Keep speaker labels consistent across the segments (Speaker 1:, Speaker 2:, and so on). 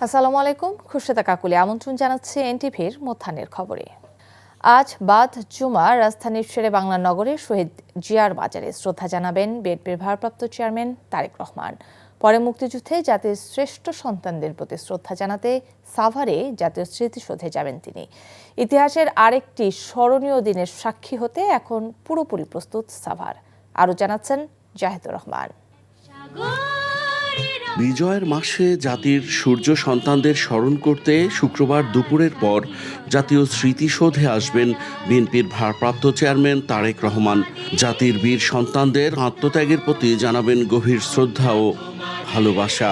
Speaker 1: আসসালামু আলাইকুম, খুরশেদা কাকুলি আমন্ত্রণ জানাচ্ছি এনটিভির মধ্যাহ্নের খবরে। আজ বাদ জুমা রাজধানীর শেরে বাংলা নগরে শহীদ জিয়ার বাজারে শ্রদ্ধা জানাবেন বিএনপির ভারপ্রাপ্ত চেয়ারম্যান তারেক রহমান। পরে মুক্তিযুদ্ধে জাতির শ্রেষ্ঠ সন্তানদের প্রতি শ্রদ্ধা জানাতে সাভারে জাতীয় স্মৃতিসৌধে যাবেন তিনি। ইতিহাসের আরেকটি স্মরণীয় দিনের সাক্ষী হতে এখন পুরোপুরি প্রস্তুত সাভার। আরও জানাচ্ছেন জাহিদুর রহমান।
Speaker 2: বিজয়ের মাসে জাতির সূর্য সন্তানদের স্মরণ করতে শুক্রবার দুপুরের পর জাতীয় স্মৃতিসৌধে আসবেন বিএনপির ভারপ্রাপ্ত চেয়ারম্যান তারেক রহমান। জাতির বীর সন্তানদের আত্মত্যাগের প্রতি জানাবেন গভীর শ্রদ্ধা ও ভালোবাসা।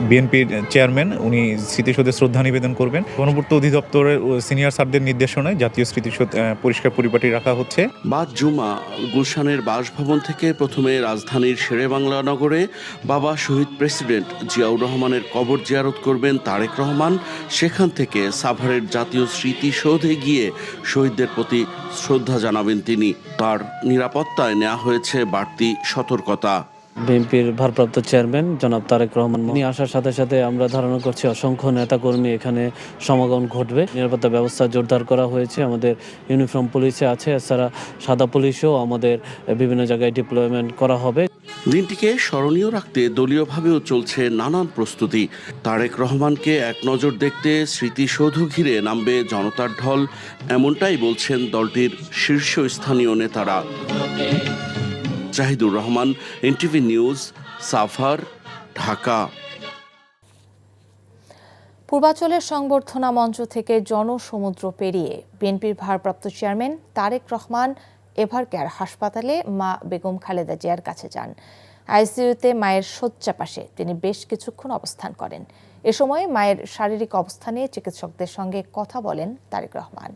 Speaker 3: বিএনপির চেয়ারম্যান উনি স্মৃতিসৌধে শ্রদ্ধা নিবেদন করবেন। গণপূর্ত অধিদপ্তরের সিনিয়র স্যারদের নির্দেশনায় জাতীয় স্মৃতিসৌধ পরিষ্কার পরিপাটি রাখা হচ্ছে।
Speaker 2: বাদ জুমা গুলশানের বাসভবন থেকে প্রথমে রাজধানীর শেরেবাংলা নগরে বাবা শহীদ প্রেসিডেন্ট জিয়াউর রহমানের কবর জিয়ারত করবেন তারেক রহমান। সেখান থেকে সাভারের জাতীয় স্মৃতিসৌধে গিয়ে শহীদদের প্রতি শ্রদ্ধা জানাবেন তিনি। তার নিরাপত্তায় নেওয়া হয়েছে বাড়তি সতর্কতা।
Speaker 4: বিএনপির ভারপ্রাপ্ত চেয়ারম্যান জনাব তারেক রহমান উনি আসার সাথে সাথে আমরা ধারণা করছি অসংখ্য নেতাকর্মী এখানে সমাগম ঘটবে। নিরাপত্তা ব্যবস্থা জোরদার করা হয়েছে। আমাদের ইউনিফর্ম পুলিশে আছে, এছাড়া সাদা পুলিশও আমাদের বিভিন্ন জায়গায় ডিপ্লয়মেন্ট করা হবে।
Speaker 2: দিনটিকে স্মরণীয় রাখতে দলীয়ভাবেও চলছে নানান প্রস্তুতি। তারেক রহমানকে এক নজর দেখতে স্মৃতিসৌধ ঘিরে নামবে জনতার ঢল, এমনটাই বলছেন দলটির শীর্ষস্থানীয় নেতারা। Jahidur Rahman, NTV news, Savar, Dhaka.
Speaker 1: পূর্বাঞ্চলের সংবর্ধনা মঞ্চ থেকে জনসমুদ্র পেরিয়ে বিএনপির ভারপ্রাপ্ত চেয়ারম্যান তারেক রহমান এভারকেয়ার হাসপাতালে মা বেগম খালেদা জিয়ার কাছে যান। আইসিইউতে মায়ের শয্যা পাশে তিনি বেশ কিছুক্ষণ অবস্থান করেন। এ সময় মায়ের শারীরিক অবস্থা নিয়ে চিকিৎসকদের সঙ্গে কথা বলেন তারেক রহমান।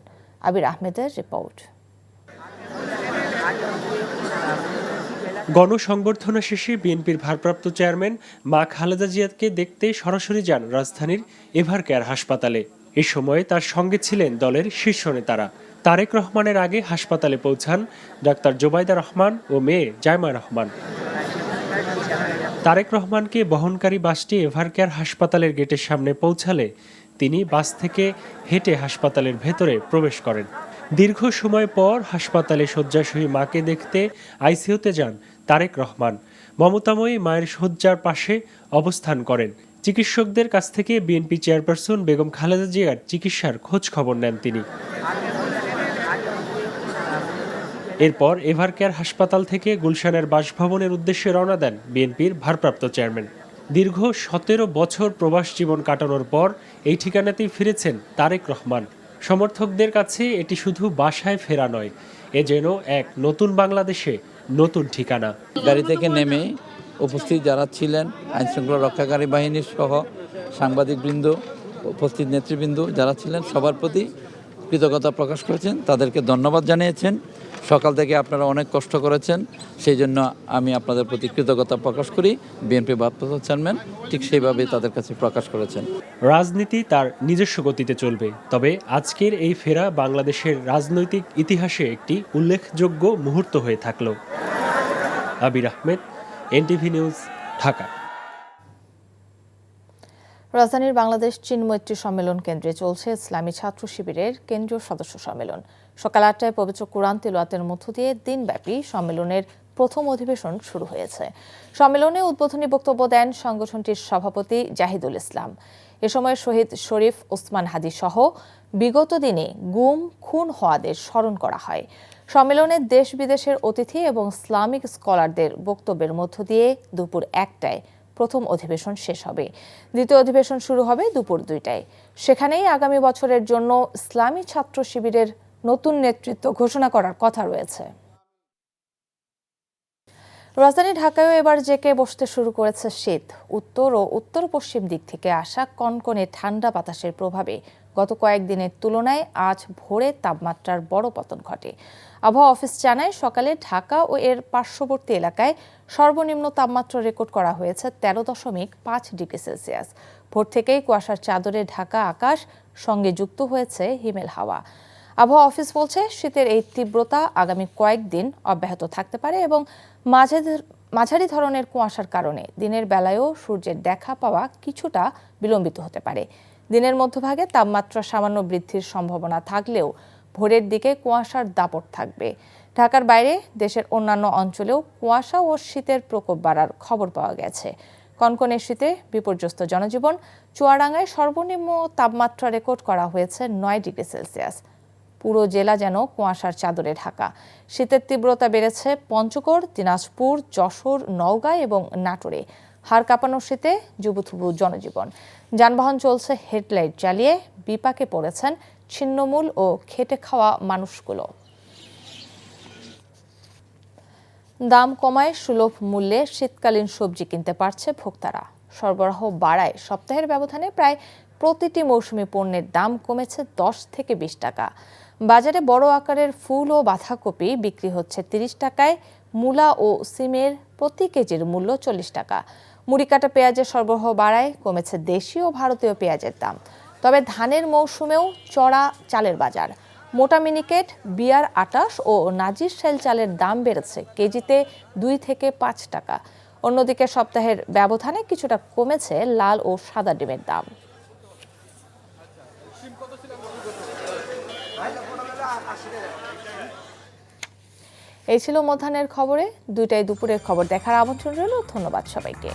Speaker 1: আবির আহমেদের রিপোর্ট।
Speaker 5: গণসংবর্ধনা শেষে বিএনপির ভারপ্রাপ্ত চেয়ারম্যান মা খালেদা জিয়াকে দেখতে সরাসরি যান রাজধানীর এভারকেয়ার হাসপাতালে। এ সময় তার সঙ্গে ছিলেন দলের শীর্ষ নেতারা। তারেক রহমানের আগে হাসপাতালে পৌঁছান ডাক্তার জোবাইদা রহমান ও মেয়ে জায়মা রহমান। তারেক রহমানকে বহনকারী বাসটি এভারকেয়ার হাসপাতালের গেটের সামনে পৌঁছালে তিনি বাস থেকে হেঁটে হাসপাতালের ভেতরে প্রবেশ করেন। দীর্ঘ সময় পর হাসপাতালে শয্যাশয়ী মাকে দেখতে আইসিইউতে যান তারেক রহমান। মমতাময়ী মায়ের শয্যার পাশে অবস্থান করেন। চিকিৎসকদের কাছ থেকে বিএনপি চেয়ারপারসন বেগম খালেদা জিয়ার চিকিৎসার খোঁজ খবর নেন তিনি। এরপর এভারকেয়ার হাসপাতাল থেকে গুলশানের বাসভবনের উদ্দেশ্যে রওনা দেন বিএনপির ভারপ্রাপ্ত চেয়ারম্যান। দীর্ঘ ১৭ বছর প্রবাস জীবন কাটানোর পর এই ঠিকানাতেই ফিরেছেন তারেক রহমান। সমর্থকদের কাছে এটি শুধু বাসায় ফেরা নয়, এ যেন এক নতুন বাংলাদেশে নতুন ঠিকানা।
Speaker 6: গাড়ি থেকে নেমে উপস্থিত যারা ছিলেন আইনশৃঙ্খলা রক্ষাকারী বাহিনীর সহ সাংবাদিকবৃন্দ, উপস্থিত নেতৃবৃন্দ যারা ছিলেন সবার প্রতি কৃতজ্ঞতা প্রকাশ করেছেন, তাদেরকে ধন্যবাদ জানিয়েছেন। সকাল থেকে আপনারা অনেক কষ্ট করেছেন, সেই জন্য আমি আপনাদের প্রতি কৃতজ্ঞতা প্রকাশ করি। বিএনপি ভারপ্রাপ্ত চেয়ারম্যান ঠিক সেইভাবেই তাদের কাছে প্রকাশ করেছেন।
Speaker 5: রাজনীতি তার নিজস্ব গতিতে চলবে, তবে আজকের এই ফেরা বাংলাদেশের রাজনৈতিক ইতিহাসে একটি উল্লেখযোগ্য মুহূর্ত হয়ে থাকল। আবির আহমেদ, এনটিভি নিউজ, ঢাকা।
Speaker 1: রাজধানীর বাংলাদেশ চীন মৈত্রী সম্মেলন কেন্দ্রে চলছে ইসলামী ছাত্র শিবিরের কেন্দ্রীয় সদস্য সম্মেলন। সকাল ৮টায় পবিত্র কোরআন তিলাওয়াতের মধ্য দিয়ে দিনব্যাপী সম্মেলনের প্রথম অধিবেশন শুরু হয়েছে। সম্মেলনে উদ্বোধনী বক্তব্য দেন সংগঠনটির সভাপতি জাহিদুল ইসলাম। এ সময় শহীদ শরীফ ওসমান হাদি সহ বিগত দিনে গুম খুন হওয়াদের স্মরণ করা হয়। সম্মেলনে দেশ বিদেশের অতিথি এবং ইসলামিক স্কলারদের বক্তব্যের মধ্য দিয়ে দুপুর ১টায় প্রথম অধিবেশন শেষ হবে। দ্বিতীয় অধিবেশন শুরু হবে দুপুর ২টায়। সেখানেই আগামী বছরের জন্য ইসলামী ছাত্র শিবিরের নতুন নেতৃত্ব ঘোষণা করার কথা রয়েছে। রাজধানী ঢাকায়ও এবার জেঁকে বসতে শুরু করেছে শীত। উত্তর ও উত্তর পশ্চিম দিক থেকে আসা কনকনে ঠান্ডা বাতাসের প্রভাবে গত কয়েকদিনের তুলনায় আজ ভোরে তাপমাত্রার বড় পতন ঘটে। আবহাওয়া অফিস জানায়, সকালে ঢাকা ও এর পার্শ্ববর্তী এলাকায় সর্বনিম্ন তাপমাত্রা রেকর্ড করা হয়েছে ১৩.৫ ডিগ্রি সেলসিয়াস। ভোর থেকেই কুয়াশার চাদরে ঢাকা আকাশ, সঙ্গে যুক্ত হয়েছে হিমেল হাওয়া। আবহাওয়া অফিস বলছে, শীতের এই তীব্রতা আগামী কয়েকদিন অব্যাহত থাকতে পারে এবং মাঝারি ধরনের কুয়াশার কারণে দিনের বেলায়ও সূর্যের দেখা পাওয়া কিছুটা বিলম্বিত হতে পারে। দিনের মধ্যভাগে তাপমাত্রা সামান্য বৃদ্ধির সম্ভাবনা থাকলেও ভোরের দিকে কুয়াশার দাপট থাকবে। ঢাকার বাইরে দেশের অন্যান্য অঞ্চলেও কুয়াশা ও শীতের প্রকোপ বাড়ার খবর পাওয়া গেছে। কনকনে শীতে বিপর্যস্ত জনজীবন। চুয়াডাঙ্গায় সর্বনিম্ন তাপমাত্রা রেকর্ড করা হয়েছে 9 ডিগ্রি সেলসিয়াস। পুরো জেলা যেন কুয়াশার চাদরে ঢাকা। শীতের তীব্রতা বেড়েছে পঞ্চগড়, দিনাজপুর, যশোর, নওগাঁ এবং নাটোরে। হাড় কাঁপানো শীতে জুবুথুবু জনজীবন। যানবাহন চলছে হেডলাইট জ্বালিয়ে। বিপাকে পড়েছেন ছিন্নমূল ও খেটে খাওয়া মানুষগুলো। দাম কমায় সুলভ মূল্যে শীতকালীন সবজি কিনতে পারছে ভোক্তারা। সরবরাহ বাড়ায় সপ্তাহের ব্যবধানে প্রায় প্রতিটি মৌসুমী পণ্যের দাম কমেছে 10 থেকে 20 টাকা। বাজারে বড় আকারের ফুল ও বাঁধাকপি বিক্রি হচ্ছে 30 টাকায়। মূলা ও সিমের প্রতি কেজির মূল্য 40 টাকা। মুড়ি কাটা পেঁয়াজের সরবরাহ বাড়ায় কমেছে দেশি ও ভারতীয় পেঁয়াজের দাম। তবে ধানের মৌসুমেও চড়া চালের বাজার। মোটা মিনিকেট, বিয়ার 28 ও নাজির শেল চালের দাম বেড়েছে কেজিতে 2 থেকে 5 টাকা। অন্যদিকে সপ্তাহের ব্যবধানে কিছুটা কমেছে লাল ও সাদা ডিমের দাম। এই ছিল মধ্যাহ্নের খবরে। 2টায় দুপুরের খবর দেখার আমন্ত্রণ রইল। ধন্যবাদ সবাইকে।